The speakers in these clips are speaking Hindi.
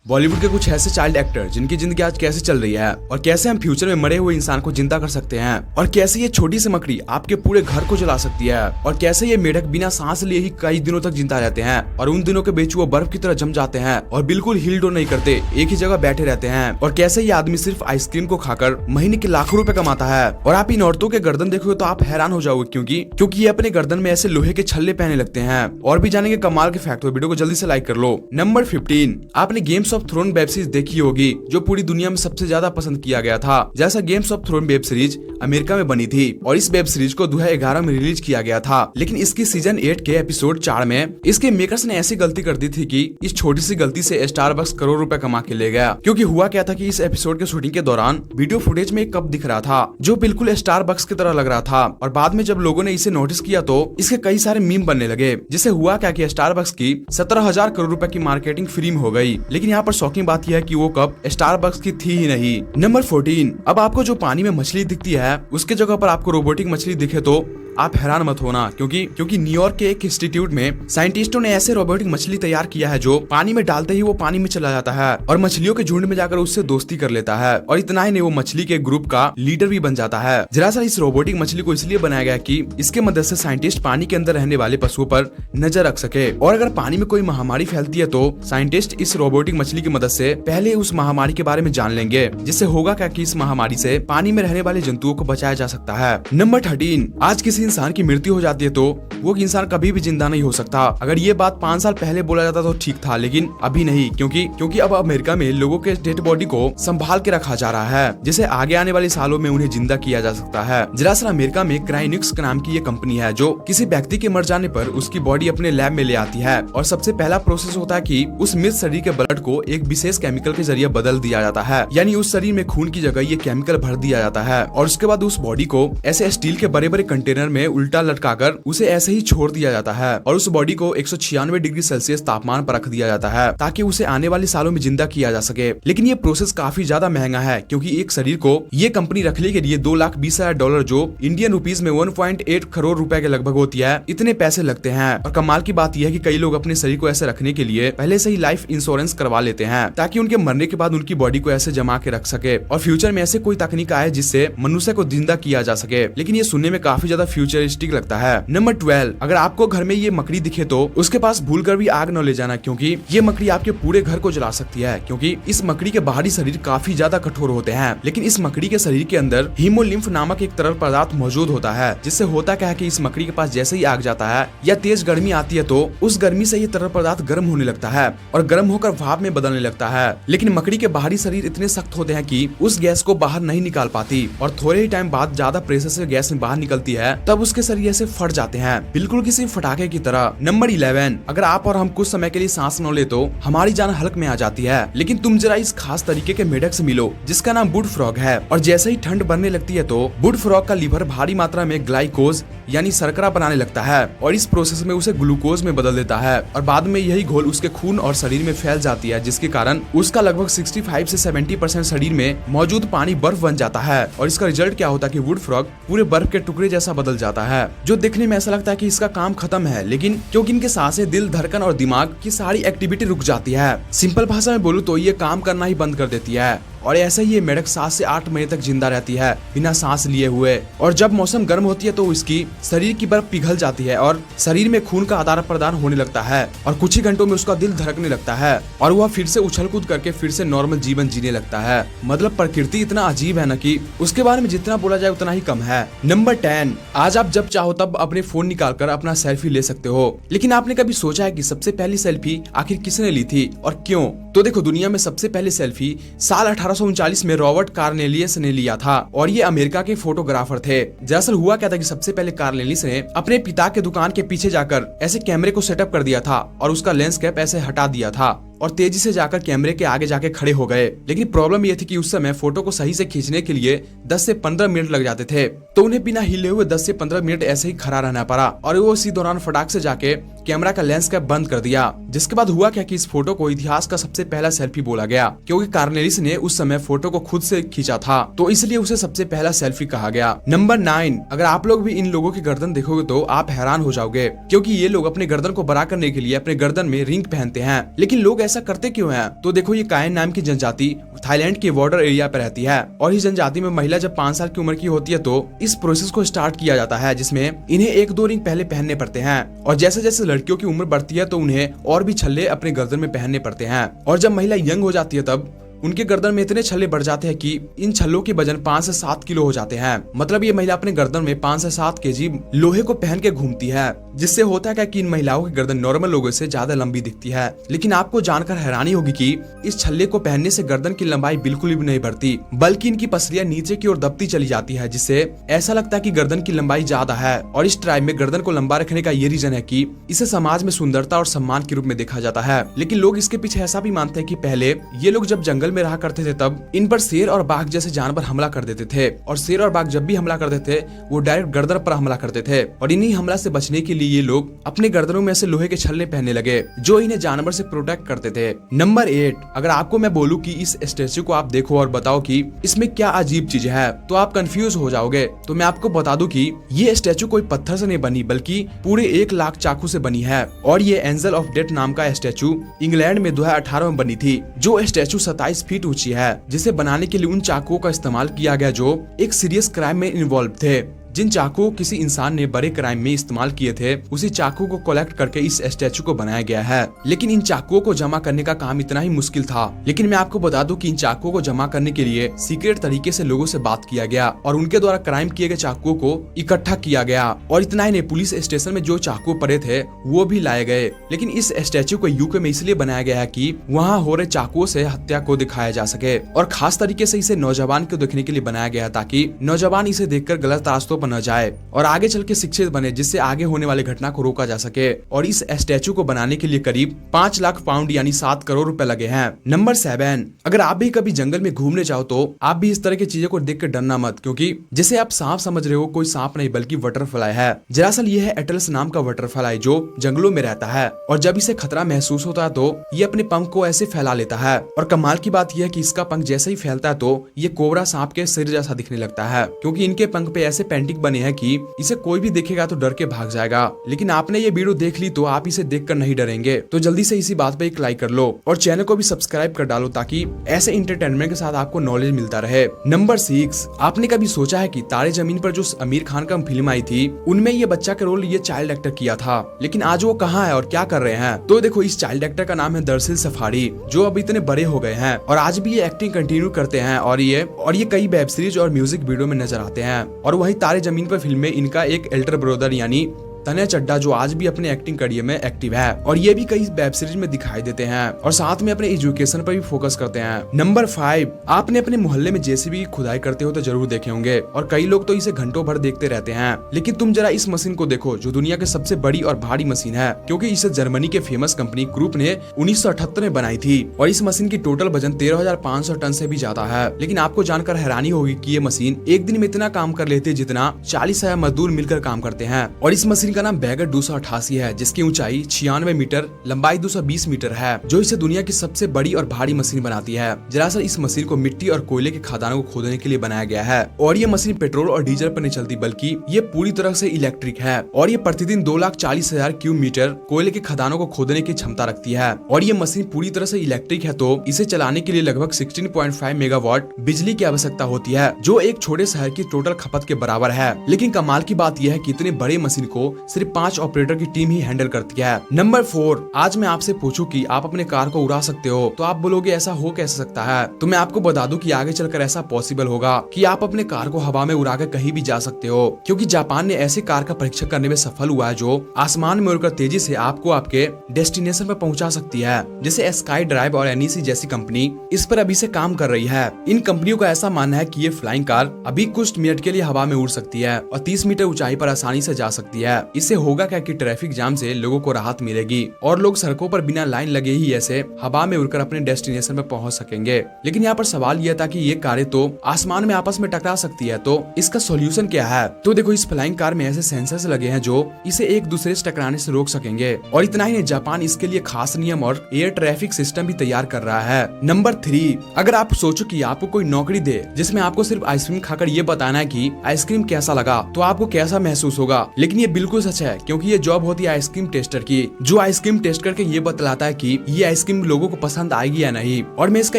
बॉलीवुड के कुछ ऐसे चाइल्ड एक्टर जिनकी जिंदगी आज कैसे चल रही है और कैसे हम फ्यूचर में मरे हुए इंसान को जिंदा कर सकते हैं, और कैसे ये छोटी सी मकड़ी आपके पूरे घर को जला सकती है, और कैसे ये मेढक बिना सांस लिए ही कई दिनों तक जिंदा रहते हैं और उन दिनों के बीच वो बर्फ की तरह जम जाते हैं और बिल्कुल हिल डुल नहीं करते, एक ही जगह बैठे रहते हैं, और कैसे ये आदमी सिर्फ आइसक्रीम को खाकर महीने के लाखों रुपए कमाता है। और आप इन औरतों के गर्दन देखोगे तो आप हैरान हो जाओगे, क्योंकि ये अपने गर्दन में ऐसे लोहे के छल्ले पहने लगते हैं। और भी जानेंगे कमाल के फैक्ट, तो वीडियो को जल्दी से लाइक कर लो। नंबर 15, आपने Games of Throne web series देखी होगी जो पूरी दुनिया में सबसे ज्यादा पसंद किया गया था। जैसा Games of Throne web series America में बनी थी और इस वेब सीरीज को 2011 में रिलीज किया गया था, लेकिन इसकी सीजन 8 के एपिसोड 4 में इसके मेकर्स ने ऐसी गलती कर दी थी कि इस छोटी सी गलती से स्टारबक्स करोड़ रुपए कमा के ले गया। क्योंकि हुआ क्या था कि इस एपिसोड के शूटिंग के दौरान वीडियो फुटेज में एक कप दिख रहा था जो बिल्कुल स्टारबक्स की तरह लग रहा था, और बाद में जब लोगों ने इसे नोटिस किया तो इसके कई सारे मीम बनने लगे, जिससे हुआ क्या कि स्टारबक्स की 17,000 करोड़ रुपए की मार्केटिंग फ्री में हो गई। लेकिन यहाँ पर शॉकिंग बात यह है कि वो कप स्टारबक्स की थी ही नहीं। नंबर 14, अब आपको जो पानी में मछली दिखती है उसके जगह पर आपको रोबोटिक मछली दिखे तो आप हैरान मत होना, क्योंकि न्यूयॉर्क के एक इंस्टीट्यूट में साइंटिस्टों ने ऐसे रोबोटिक मछली तैयार किया है जो पानी में डालते ही वो पानी में चला जाता है और मछलियों के झुंड में जाकर उससे दोस्ती कर लेता है, और इतना ही नहीं, वो मछली के ग्रुप का लीडर भी बन जाता है। दरअसल इस रोबोटिक मछली को इसलिए बनाया गया कि इसके मदद से साइंटिस्ट पानी के अंदर रहने वाले पशुओं पर नजर रख सके, और अगर पानी में कोई महामारी फैलती है तो साइंटिस्ट इस रोबोटिक मछली की मदद से पहले उस महामारी के बारे में जान लेंगे, जिससे होगा क्या कि इस महामारी से पानी में रहने वाले जंतुओं को बचाया जा सकता है। नंबर 13, आज किसी इंसान की मृत्यु हो जाती है तो वो इंसान कभी भी जिंदा नहीं हो सकता। अगर ये बात 5 साल पहले बोला जाता तो ठीक था, लेकिन अभी नहीं, क्योंकि अब अमेरिका में लोगों के डेड बॉडी को संभाल के रखा जा रहा है, जिसे आगे आने वाले सालों में उन्हें जिंदा किया जा सकता है। दरअसल अमेरिका में क्रायोनिक्स नाम की ये कंपनी है जो किसी व्यक्ति के मर जाने पर उसकी बॉडी अपने लैब में ले आती है, और सबसे पहला प्रोसेस होता है कि उस मृत शरीर के ब्लड को एक विशेष केमिकल के जरिए बदल दिया जाता है, यानी उस शरीर में खून की जगह ये केमिकल भर दिया जाता है, और उसके बाद उस बॉडी को ऐसे स्टील के बड़े बड़े कंटेनर में उल्टा लटकाकर उसे ऐसे ही छोड़ दिया जाता है, और उस बॉडी को 196 डिग्री सेल्सियस तापमान पर रख दिया जाता है ताकि उसे आने वाले सालों में जिंदा किया जा सके। लेकिन ये प्रोसेस काफी ज्यादा महंगा है, क्योंकि एक शरीर को ये कंपनी रखने के लिए $2,20,000 जो इंडियन रुपीज में 1.8 करोड़ रुपए के लगभग होती है, इतने पैसे लगते हैं। और कमाल की बात यह है कि कई लोग अपने शरीर को ऐसे रखने के लिए पहले से ही लाइफ इंश्योरेंस करवा लेते हैं ताकि उनके मरने के बाद उनकी बॉडी को ऐसे जमा के रख सके और फ्यूचर में ऐसे कोई तकनीक आए जिससे मनुष्य को जिंदा किया जा सके। लेकिन ये सुनने में काफी ज्यादा फ्यूचरिस्टिक लगता है। नंबर 12, अगर आपको घर में ये मकड़ी दिखे तो उसके पास भूलकर भी आग न ले जाना, क्योंकि ये मकड़ी आपके पूरे घर को जला सकती है। क्योंकि इस मकड़ी के बाहरी शरीर काफी ज्यादा कठोर होते हैं, लेकिन इस मकड़ी के शरीर के अंदर हीमोलिम्फ नामक एक तरल पदार्थ मौजूद होता है, जिससे होता क्या है कि इस मकड़ी के पास जैसे ही आग जाता है या तेज गर्मी आती है तो उस गर्मी से ये तरल पदार्थ गर्म होने लगता है और गर्म होकर भाप में बदलने लगता है। लेकिन मकड़ी के बाहरी शरीर इतने सख्त होते हैं कि उस गैस को बाहर नहीं निकाल पाती, और थोड़े ही टाइम बाद ज्यादा प्रेशर से गैस में बाहर निकलती है तब उसके शरीर ऐसे फट जाते हैं, बिल्कुल किसी फटाके की तरह। नंबर 11, अगर आप और हम कुछ समय के लिए सांस न ले तो हमारी जान हल्क में आ जाती है, लेकिन तुम जरा इस खास तरीके के मेढक से मिलो जिसका नाम वुड फ्रॉग है, और जैसे ही ठंड बढ़ने लगती है तो वुड फ्रॉग का लीवर भारी मात्रा में ग्लाइकोज यानी शर्करा बनाने लगता है, और इस प्रोसेस में उसे ग्लूकोज में बदल देता है, और बाद में यही घोल उसके खून और शरीर में फैल जाती है, जिसके कारण उसका लगभग 65 से 70% शरीर में मौजूद पानी बर्फ बन जाता है। और इसका रिजल्ट क्या होता है कि वुड फ्रॉग पूरे बर्फ के टुकड़े जैसा बदल जाता है, जो देखने में ऐसा लगता है कि इसका काम खत्म है, लेकिन क्योंकि इनके सांसें, दिल, धड़कन और दिमाग की सारी एक्टिविटी रुक जाती है। सिंपल भाषा में बोलूं तो ये काम करना ही बंद कर देती है, और ऐसे ही ये मेढक 7 से 8 महीने तक जिंदा रहती है बिना सांस लिए हुए। और जब मौसम गर्म होती है तो इसकी शरीर की बर्फ पिघल जाती है और शरीर में खून का आदान प्रदान होने लगता है, और कुछ ही घंटों में उसका दिल धड़कने लगता है और वह फिर से उछल कूद करके फिर से नॉर्मल जीवन जीने लगता है। मतलब प्रकृति इतना अजीब है ना कि उसके बारे में जितना बोला जाए उतना ही कम है। नंबर 10, आज आप जब चाहो तब अपने फोन निकालकर अपना सेल्फी ले सकते हो, लेकिन आपने कभी सोचा है कि सबसे पहली सेल्फी आखिर किसने ली थी और क्यों? तो देखो, दुनिया में सबसे पहले सेल्फी साल 1839 में रॉबर्ट कार्नेलियस ने लिया था, और ये अमेरिका के फोटोग्राफर थे। दरअसल हुआ क्या था कि सबसे पहले कार्नेलियस ने अपने पिता के दुकान के पीछे जाकर ऐसे कैमरे को सेटअप कर दिया था और उसका लेंस कैप ऐसे हटा दिया था और तेजी से जाकर कैमरे के आगे जाके खड़े हो गए। लेकिन प्रॉब्लम ये थी कि उस समय फोटो को सही से खींचने के लिए 10 से 15 मिनट लग जाते थे, तो उन्हें बिना हिले हुए 10 से 15 मिनट ऐसे ही खड़ा रहना पड़ा, और वो इसी दौरान फटाक से जाके कैमरा का लेंस कैप बंद कर दिया। जिसके बाद हुआ क्या कि इस फोटो को इतिहास का सबसे पहला सेल्फी बोला गया, क्योंकि कार्नेलिस ने उस समय फोटो को खुद से खींचा था, तो इसलिए उसे सबसे पहला सेल्फी कहा गया। नंबर 9, अगर आप लोग भी इन लोगों की गर्दन देखोगे तो आप हैरान हो जाओगे, क्योंकि ये लोग अपने गर्दन को बड़ा करने के लिए अपने गर्दन में रिंग पहनते हैं। लेकिन लोग ऐसा करते क्यों हैं? तो देखो, ये कायन नाम की जनजाति थाईलैंड के बॉर्डर एरिया पर रहती है, और इस जनजाति में महिला जब 5 साल की उम्र की होती है तो इस प्रोसेस को स्टार्ट किया जाता है, जिसमें इन्हें 1-2 रिंग पहले पहनने पड़ते हैं, और जैसे जैसे लड़कियों की उम्र बढ़ती है तो उन्हें और भी छल्ले अपने गर्दन में पहनने पड़ते हैं। और जब महिला यंग हो जाती है तब उनके गर्दन में इतने छल्ले बढ़ जाते हैं कि इन छल्लों की वजन 5 से 7 किलो हो जाते हैं। मतलब ये महिला अपने गर्दन में 5 से 7 केजी लोहे को पहन के घूमती है, जिससे होता है कि इन महिलाओं की गर्दन नॉर्मल लोगों से ज्यादा लंबी दिखती है। लेकिन आपको जानकर हैरानी होगी कि इस छल्ले को पहनने से गर्दन की लंबाई बिल्कुल भी नहीं बढ़ती, बल्कि इनकी पसलियां नीचे की ओर दबती चली जाती है, जिससे ऐसा लगता है कि गर्दन की लंबाई ज्यादा है। और इस ट्राइब में गर्दन को लंबा रखने का ये रीजन है कि इसे समाज में सुंदरता और सम्मान के रूप में देखा जाता है। लेकिन लोग इसके पीछे ऐसा भी मानते हैं कि पहले ये लोग जब जंगल में रहा करते थे तब इन पर शेर और बाघ जैसे जानवर हमला कर देते थे, और शेर और बाघ जब भी हमला करते थे वो डायरेक्ट गर्दन पर हमला करते थे। और इन्हीं हमला से बचने के लिए ये लोग अपने गर्दनों में ऐसे लोहे के छल्ले पहनने लगे, जो इन्हें जानवर से प्रोटेक्ट करते थे। नंबर 8, अगर आपको मैं बोलूं कि इस स्टैचू को आप देखो और बताओ कि इसमें क्या अजीब चीज है, तो आप कंफ्यूज हो जाओगे। तो मैं आपको बता दूं कि ये स्टैचू कोई पत्थर से नहीं बनी, बल्कि पूरे 1 लाख चाकू से बनी है। और ये एंजल ऑफ डेथ नाम का स्टैचू इंग्लैंड में 2018 में बनी थी। जो स्टैचू 27 फीट ऊंची है, जिसे बनाने के लिए उन चाकुओं का इस्तेमाल किया गया जो एक सीरियस क्राइम में इन्वॉल्व थे। जिन चाकुओं किसी इंसान ने बड़े क्राइम में इस्तेमाल किए थे, उसी चाकू को कलेक्ट करके इस स्टैचू को बनाया गया है। लेकिन इन चाकुओं को जमा करने का काम इतना ही मुश्किल था। लेकिन मैं आपको बता दूं कि इन चाकुओं को जमा करने के लिए सीक्रेट तरीके से लोगों से बात किया गया, और उनके द्वारा क्राइम किए गए चाकुओं को इकट्ठा किया गया। और इतना ही नहीं, पुलिस स्टेशन में जो चाकू पड़े थे वो भी लाए गए। लेकिन इस स्टैचू को यूके में इसलिए बनाया गया है कि वहाँ हो रहे चाकुओं से हत्या को दिखाया जा सके, और खास तरीके से इसे नौजवान को देखने के लिए बनाया गया, ताकि नौजवान इसे देखकर गलत रास्तों पर न जाए और आगे चल के शिक्षित बने, जिससे आगे होने वाले घटना को रोका जा सके। और इस स्टैचू को बनाने के लिए करीब 5 लाख पाउंड यानी 7 करोड़ रुपए लगे हैं। नंबर 7, अगर आप भी कभी जंगल में घूमने जाओ तो आप भी इस तरह की चीजों को देख कर डरना मत, क्योंकि जैसे आप सांप समझ रहे हो, कोई सांप नहीं बल्कि बटरफ्लाई है। दरअसल ये है एटलस नाम का बटरफ्लाई जो जंगलों में रहता है, और जब इसे खतरा महसूस होता है तो ये अपने पंख को ऐसे फैला लेता है। और कमाल की बात यह है कि इसका पंख जैसे ही फैलता है तो ये कोबरा सांप के सिर जैसा दिखने लगता है, क्योंकि इनके पंख पे ऐसे पेंटिंग बने हैं कि इसे कोई भी देखेगा तो डर के भाग जाएगा। लेकिन आपने ये वीडियो देख ली तो आप इसे देखकर नहीं डरेंगे, तो जल्दी से इसी बात पे एक लाइक कर लो और चैनल को भी सब्सक्राइब कर डालो, ताकि ऐसे इंटरटेनमेंट के साथ आपको नॉलेज मिलता रहे। नंबर 6, आपने कभी सोचा है कि तारे जमीन पर जो आमिर खान का फिल्म आई थी, उनमें ये बच्चा का रोल ये चाइल्ड एक्टर किया था, लेकिन आज वो कहाँ है और क्या कर रहे हैं? तो देखो, इस चाइल्ड एक्टर का नाम है दरसिल सफारी, जो अब इतने बड़े हो गए हैं और आज भी ये एक्टिंग कंटिन्यू करते हैं, और ये कई वेब सीरीज और म्यूजिक वीडियो में नजर आते हैं। और वही तारे जमीन पर फिल्म में इनका एक एल्डर ब्रदर यानी तन्या चड्ढा, जो आज भी अपने एक्टिंग करियर में एक्टिव है, और ये भी कई वेब सीरीज में दिखाई देते हैं, और साथ में अपने एजुकेशन पर भी फोकस करते हैं। नंबर 5, आपने अपने मोहल्ले में जेसीबी की खुदाई करते हो तो जरूर देखे होंगे, और कई लोग तो इसे घंटों भर देखते रहते हैं। लेकिन तुम जरा इस मशीन को देखो, जो दुनिया की सबसे बड़ी और भारी मशीन है, क्योंकि इसे जर्मनी के फेमस कंपनी क्रूप ने 1978 में बनाई थी, और इस मशीन की टोटल वजन 13,500 टन से भी ज्यादा है। लेकिन आपको जानकर हैरानी होगी कि ये मशीन एक दिन में इतना काम कर लेती है जितना 40,000 मजदूर मिलकर काम करते हैं। और इस मशीन का नाम बैगर 288 है, जिसकी ऊंचाई 96 मीटर, लंबाई 220 मीटर है, जो इसे दुनिया की सबसे बड़ी और भारी मशीन बनाती है। दरअसल इस मशीन को मिट्टी और कोयले के खदानों को खोदने के लिए बनाया गया है, और ये मशीन पेट्रोल और डीजल पर नहीं चलती, बल्कि ये पूरी तरह से इलेक्ट्रिक है, और ये प्रतिदिन 2,40,000 क्यूब मीटर कोयले के खदानों को खोदने की क्षमता रखती है। और ये मशीन पूरी तरह से इलेक्ट्रिक है, तो इसे चलाने के लिए लगभग 16.5 मेगावाट बिजली की आवश्यकता होती है, जो एक छोटे शहर की टोटल खपत के बराबर है। लेकिन कमाल की बात यह है कि इतने बड़े मशीन को सिर्फ 5 ऑपरेटर की टीम ही हैंडल करती है। नंबर 4, आज मैं आपसे पूछूं कि आप अपने कार को उड़ा सकते हो, तो आप बोलोगे ऐसा हो कैसे सकता है? तो मैं आपको बता दूं कि आगे चलकर ऐसा पॉसिबल होगा कि आप अपने कार को हवा में उड़ाकर कहीं भी जा सकते हो, क्योंकि जापान ने ऐसी कार का परीक्षण करने में सफल हुआ है जो आसमान में उड़कर तेजी से आपको आपके डेस्टिनेशन पर पहुंचा सकती है। जैसे स्काई ड्राइव और एनईसी जैसी कंपनी इस पर अभी से काम कर रही है। इन कंपनियों का ऐसा मानना है कि ये फ्लाइंग कार अभी कुछ मिनट के लिए हवा में उड़ सकती है और 30 मीटर ऊंचाई पर आसानी से जा सकती है। इससे होगा क्या कि ट्रैफिक जाम से लोगों को राहत मिलेगी और लोग सड़कों पर बिना लाइन लगे ही ऐसे हवा में उड़कर अपने डेस्टिनेशन में पहुंच सकेंगे। लेकिन यहाँ पर सवाल यह था कि ये कारें तो आसमान में आपस में टकरा सकती है, तो इसका सोल्यूशन क्या है? तो देखो, इस फ्लाइंग कार में ऐसे सेंसर्स लगे हैं जो इसे एक दूसरे से टकराने से रोक सकेंगे। और इतना ही नहीं, जापान इसके लिए खास नियम और एयर ट्रैफिक सिस्टम भी तैयार कर रहा है। नंबर 3, अगर आप सोचो कि आपको कोई नौकरी दे जिसमें आपको सिर्फ आइसक्रीम खाकर ये बताना है कि आइसक्रीम कैसा लगा, तो आपको कैसा महसूस होगा? लेकिन ये बिल्कुल सच है, क्योंकि ये जॉब होती है आइसक्रीम टेस्टर की, जो आइसक्रीम टेस्ट करके ये बतलाता है कि ये आइसक्रीम लोगों को पसंद आएगी या नहीं। और मैं इसका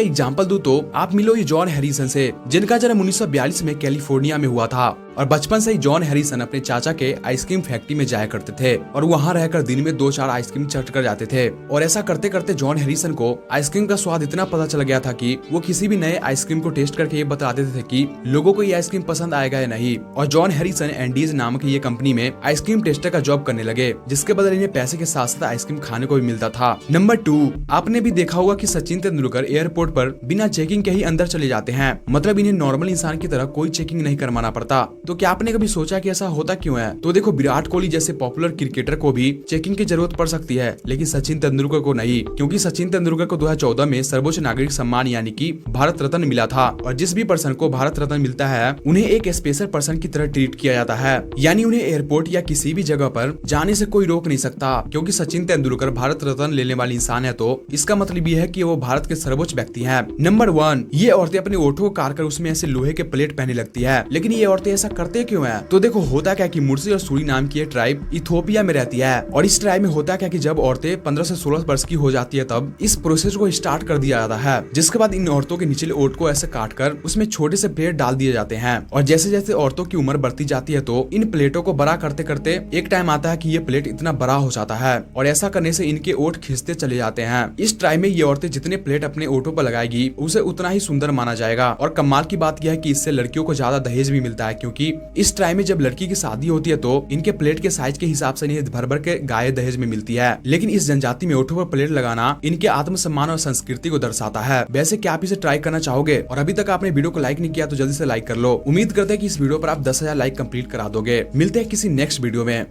एग्जांपल दूं तो आप मिलो ये जॉन हैरिसन से, जिनका जन्म 1942 में कैलिफोर्निया में हुआ था। और बचपन से ही जॉन हैरिसन अपने चाचा के आइसक्रीम फैक्ट्री में जाया करते थे और वहां रहकर दिन में 2-4 आइसक्रीम चट कर जाते थे। और ऐसा करते करते जॉन हैरिसन को आइसक्रीम का स्वाद इतना पता चल गया था कि वो किसी भी नए आइसक्रीम को टेस्ट करके ये बता देते थे कि लोगों को ये आइसक्रीम पसंद आएगा या नहीं। और जॉन हैरिसन एंडीज नामक ये कंपनी में आइसक्रीम टेस्टर का जॉब करने लगे, जिसके बदले इन्हें पैसे के साथ साथ आइसक्रीम खाने को भी मिलता था। नंबर 2, आपने भी देखा होगा कि सचिन तेंदुलकर एयरपोर्ट पर बिना चेकिंग के ही अंदर चले जाते हैं, मतलब इन्हें नॉर्मल इंसान की तरह कोई चेकिंग नहीं करवाना पड़ता। तो क्या आपने कभी सोचा कि ऐसा होता क्यों है? तो देखो, विराट कोहली जैसे पॉपुलर क्रिकेटर को भी चेकिंग की जरूरत पड़ सकती है, लेकिन सचिन तेंदुलकर को नहीं, क्योंकि सचिन तेंदुलकर को 2014 में सर्वोच्च नागरिक सम्मान यानी कि भारत रत्न मिला था। और जिस भी पर्सन को भारत रत्न मिलता है उन्हें एक स्पेशल पर्सन की तरह ट्रीट किया जाता है, यानी उन्हें एयरपोर्ट या किसी भी जगह पर जाने से कोई रोक नहीं सकता, क्योंकि सचिन तेंदुलकर भारत रत्न लेने वाले इंसान है। तो इसका मतलब ये है कि वो भारत के सर्वोच्च व्यक्ति हैं। नंबर 1, ये औरतें अपने ओठों को काट कर उसमें ऐसे लोहे के प्लेट पहने लगती है, लेकिन ये औरतें ऐसा करते क्यों है? तो देखो, होता क्या कि मुर्सी और सूरी नाम की ट्राइब इथियोपिया में रहती है, और इस ट्राइब में होता क्या कि जब औरतें 15 से 16 वर्ष की हो जाती है तब इस प्रोसेस को स्टार्ट कर दिया जाता है, जिसके बाद इन औरतों के निचले ओठ को ऐसे काट कर उसमें छोटे से प्लेट डाल दिए जाते हैं। और जैसे जैसे औरतों की उम्र बढ़ती जाती है तो इन प्लेटों को बड़ा करते करते एक टाइम आता है कि ये प्लेट इतना बड़ा हो जाता है, और ऐसा करने से इनके ओठ खिंचते चले जाते हैं। इस ट्राइब में ये औरतें जितने प्लेट अपने ओठों पर लगाएगी उसे उतना ही सुंदर माना जाएगा। और कमाल की बात यह है कि इससे लड़कियों को ज्यादा दहेज भी मिलता है, क्योंकि इस ट्राइब में जब लड़की की शादी होती है तो इनके प्लेट के साइज के हिसाब से इन्हें भर भर के गाय दहेज में मिलती है। लेकिन इस जनजाति में ओठों पर प्लेट लगाना इनके आत्मसम्मान और संस्कृति को दर्शाता है। वैसे क्या आप इसे ट्राई करना चाहोगे? और अभी तक आपने वीडियो को लाइक नहीं किया तो जल्दी से लाइक कर लो। उम्मीद करते हैं कि इस वीडियो पर आप 10,000 लाइक कंप्लीट करा दोगे। मिलते हैं किसी नेक्स्ट वीडियो में।